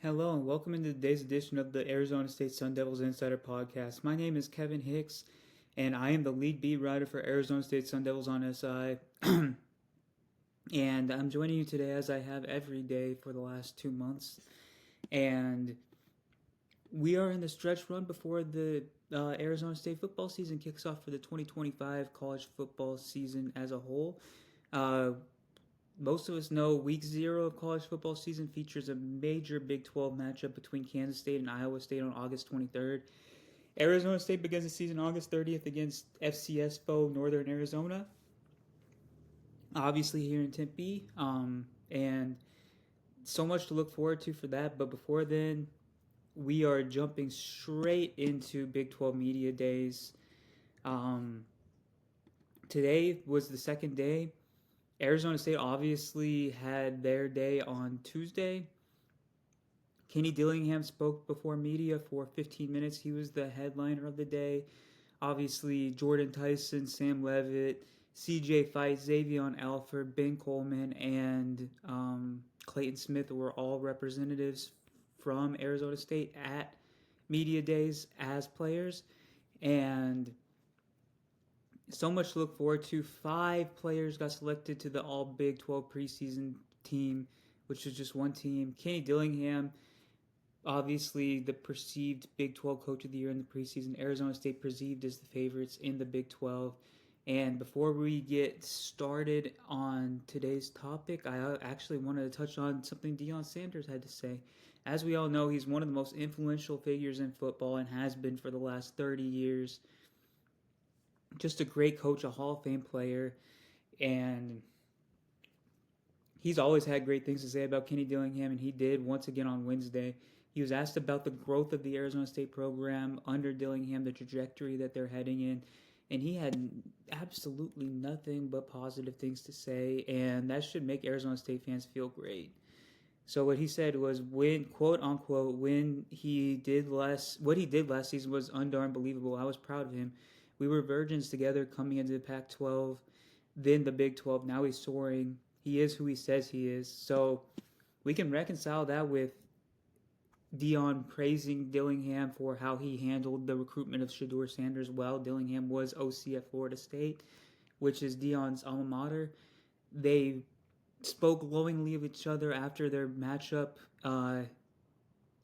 Hello and welcome into today's edition of the Arizona State Sun Devils Insider Podcast. My name is Kevin Hicks, and I am the lead beat writer for Arizona State Sun Devils on SI. And I'm joining you today as I have every day for the last 2 months. And we are in the stretch run before the Arizona State football season kicks off for the 2025 college football season as a whole. Uh, Most of us know week 0 of college football season features a major Big 12 matchup between Kansas State and Iowa State on August 23rd. Arizona State begins the season August 30th against FCS foe Northern Arizona, obviously here in Tempe. And so much to look forward to for that. But before then, we are jumping straight into Big 12 Media Days. Um, Today was the second day. Arizona State obviously had their day on Tuesday. Kenny Dillingham spoke before media for 15 minutes. He was the headliner of the day. Obviously, Jordan Tyson, Sam Levitt, CJ Fight, Xavion Alford, Ben Coleman, and Clayton Smith were all representatives from Arizona State at media days as players. And so much to look forward to. 5 players got selected to the All Big 12 preseason team, which was just one team. Kenny Dillingham, obviously the perceived Big 12 Coach of the Year in the preseason. Arizona State perceived as the favorites in the Big 12. And before we get started on today's topic, I actually wanted to touch on something Deion Sanders had to say. As we all know, he's one of the most influential figures in football and has been for the last 30 years. Just a great coach, a Hall of Fame player, and he's always had great things to say about Kenny Dillingham, and he did once again on Wednesday. He was asked about the growth of the Arizona State program under Dillingham, the trajectory that they're heading in, and he had absolutely nothing but positive things to say, and that should make Arizona State fans feel great. So what he said was, when quote unquote, when what he did last season was undarn believable. I was proud of him. We were virgins together coming into the Pac-12, then the Big 12. Now he's soaring. He is who he says he is. So we can reconcile that with Deion praising Dillingham for how he handled the recruitment of Shedeur Sanders well. Dillingham was OC at Florida State, which is Deion's alma mater. They spoke glowingly of each other after their matchup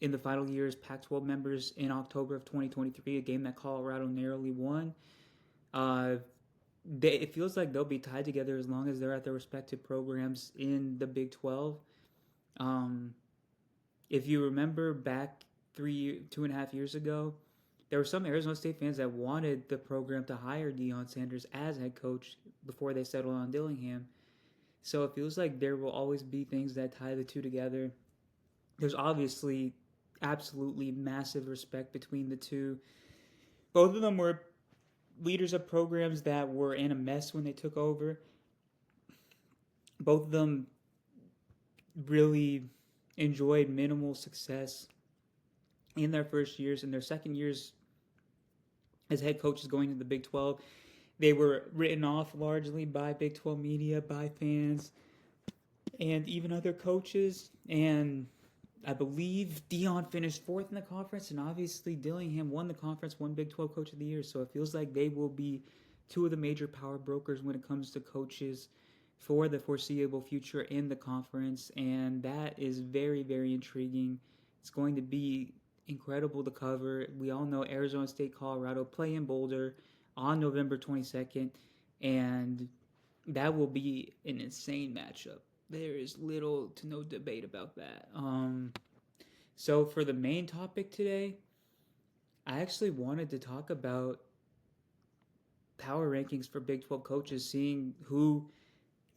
in the final year as Pac-12 members in October of 2023, a game that Colorado narrowly won. Uh, it feels like they'll be tied together as long as they're at their respective programs in the Big 12. Um, if you remember back 2.5 years ago, there were some Arizona State fans that wanted the program to hire Deion Sanders as head coach before they settled on Dillingham. So it feels like there will always be things that tie the two together. There's obviously absolutely massive respect between the two. Both of them were leaders of programs that were in a mess when they took over. Both of them really enjoyed minimal success in their first years. In their second years as head coaches going into the Big 12, they were written off largely by Big 12 media, by fans, and even other coaches. And I believe Deion finished 4th in the conference, and obviously Dillingham won the conference, won Big 12 Coach of the Year. So it feels like they will be two of the major power brokers when it comes to coaches for the foreseeable future in the conference, and that is very, very intriguing. It's going to be incredible to cover. We all know Arizona State, Colorado play in Boulder on November 22nd, and that will be an insane matchup. There is little to no debate about that. So for the main topic today, I actually wanted to talk about power rankings for Big 12 coaches, seeing who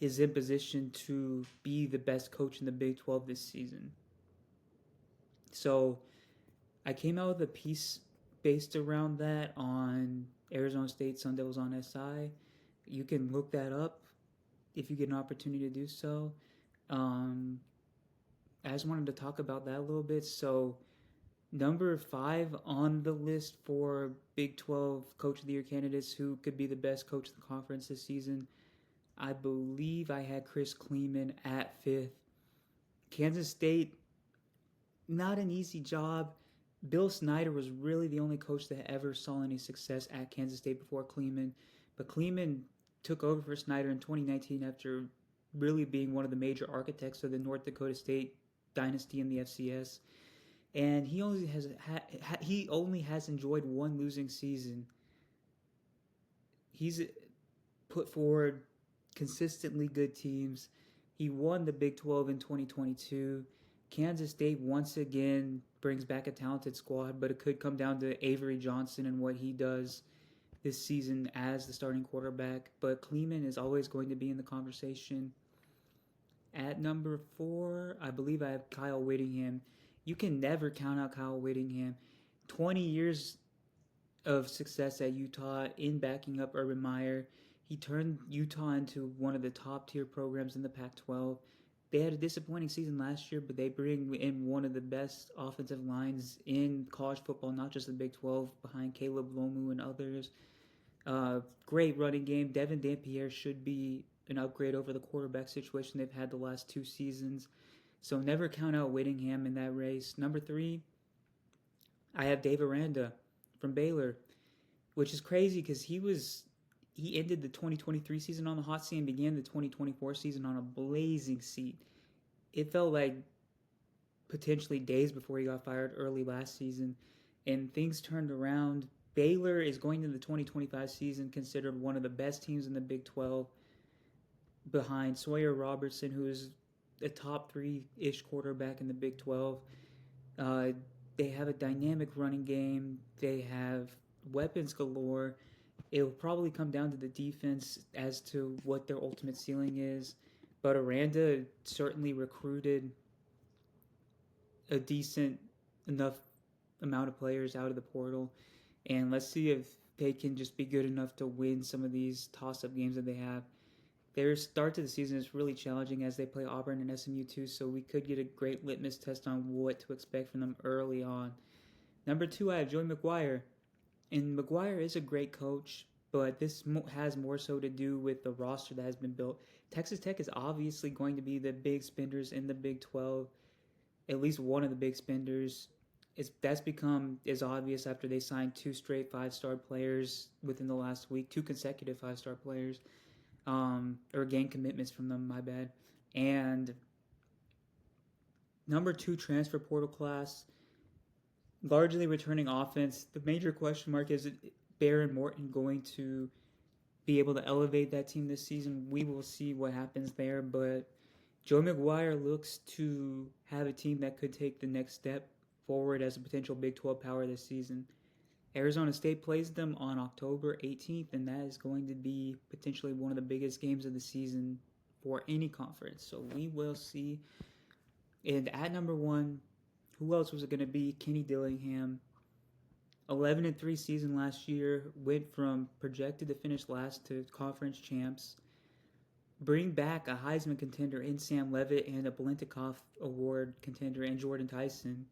is in position to be the best coach in the Big 12 this season. So I came out with a piece based around that on Arizona State Sun Devils on SI. You can look that up if you get an opportunity to do so. I just wanted to talk about that a little bit. So number 5 on the list for Big 12 Coach of the Year candidates who could be the best coach of the conference this season, I believe I had Chris Kleeman at 5th. Kansas State not an easy job. Bill Snyder was really the only coach that ever saw any success at Kansas State before Kleeman. But Kleeman took over for Snyder in 2019 after really being one of the major architects of the North Dakota State dynasty in the FCS. And he only has enjoyed one losing season. He's put forward consistently good teams. He won the Big 12 in 2022. Kansas State once again brings back a talented squad, but it could come down to Avery Johnson and what he does this season as the starting quarterback. But Kleeman is always going to be in the conversation. At number 4, I believe I have Kyle Whittingham. You can never count out Kyle Whittingham. 20 years of success at Utah in backing up Urban Meyer. He turned Utah into one of the top tier programs in the Pac-12. They had a disappointing season last year, but they bring in one of the best offensive lines in college football, not just the Big 12, behind Caleb Lomu and others. Great running game. Devin Dampierre should be an upgrade over the quarterback situation they've had the last 2 seasons. So never count out Whittingham in that race. Number 3, I have Dave Aranda from Baylor, which is crazy because he ended the 2023 season on the hot seat and began the 2024 season on a blazing seat. It felt like potentially days before he got fired early last season, and things turned around. Baylor is going into the 2025 season considered one of the best teams in the Big 12 behind Sawyer Robertson, who is a top 3-ish quarterback in the Big 12. They have a dynamic running game. They have weapons galore. It'll probably come down to the defense as to what their ultimate ceiling is. But Aranda certainly recruited a decent enough amount of players out of the portal. And let's see if they can just be good enough to win some of these toss-up games that they have. Their start to the season is really challenging as they play Auburn and SMU too, so we could get a great litmus test on what to expect from them early on. Number 2, I have Joey McGuire. And McGuire is a great coach, but this has more so to do with the roster that has been built. Texas Tech is obviously going to be the big spenders in the Big 12, at least one of the big spenders. That's become as obvious after they signed 2 straight 5-star players within the last week, 2 consecutive 5-star players, or gained commitments from them, my bad. And number 2, transfer portal class, largely returning offense. The major question mark is Baron Morton going to be able to elevate that team this season? We will see what happens there, but Joe McGuire looks to have a team that could take the next step forward as a potential Big 12 power this season. Arizona State plays them on October 18th, and that is going to be potentially one of the biggest games of the season for any conference. So we will see. And at number 1, who else was it going to be? Kenny Dillingham. 11-3 season last year, went from projected to finish last to conference champs. Bring back a Heisman contender in Sam Levitt and a Balintikoff Award contender in Jordan Tyson.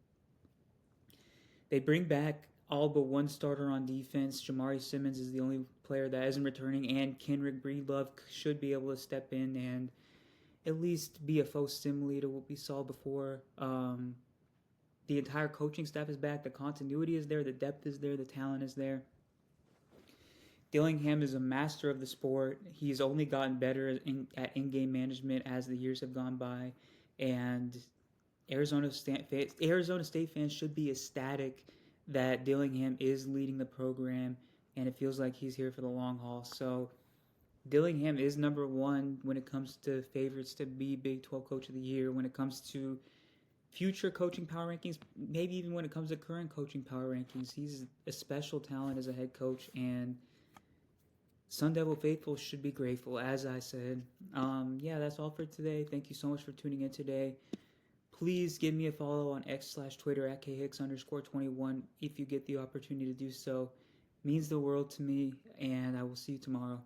They bring back all but one starter on defense. Jamari Simmons is the only player that isn't returning, and Kenrick Breedlove should be able to step in and at least be a faux simile to what we saw before. The entire coaching staff is back. The continuity is there. The depth is there. The talent is there. Dillingham is a master of the sport. He's only gotten better at in-game management as the years have gone by. And Arizona State fans should be ecstatic that Dillingham is leading the program, and it feels like he's here for the long haul. So Dillingham is number 1 when it comes to favorites to be Big 12 Coach of the Year, when it comes to future coaching power rankings, maybe even when it comes to current coaching power rankings. He's a special talent as a head coach, and Sun Devil faithful should be grateful, as I said. That's all for today. Thank you so much for tuning in today. Please give me a follow on X/Twitter at khicks_21 if you get the opportunity to do so. It means the world to me, and I will see you tomorrow.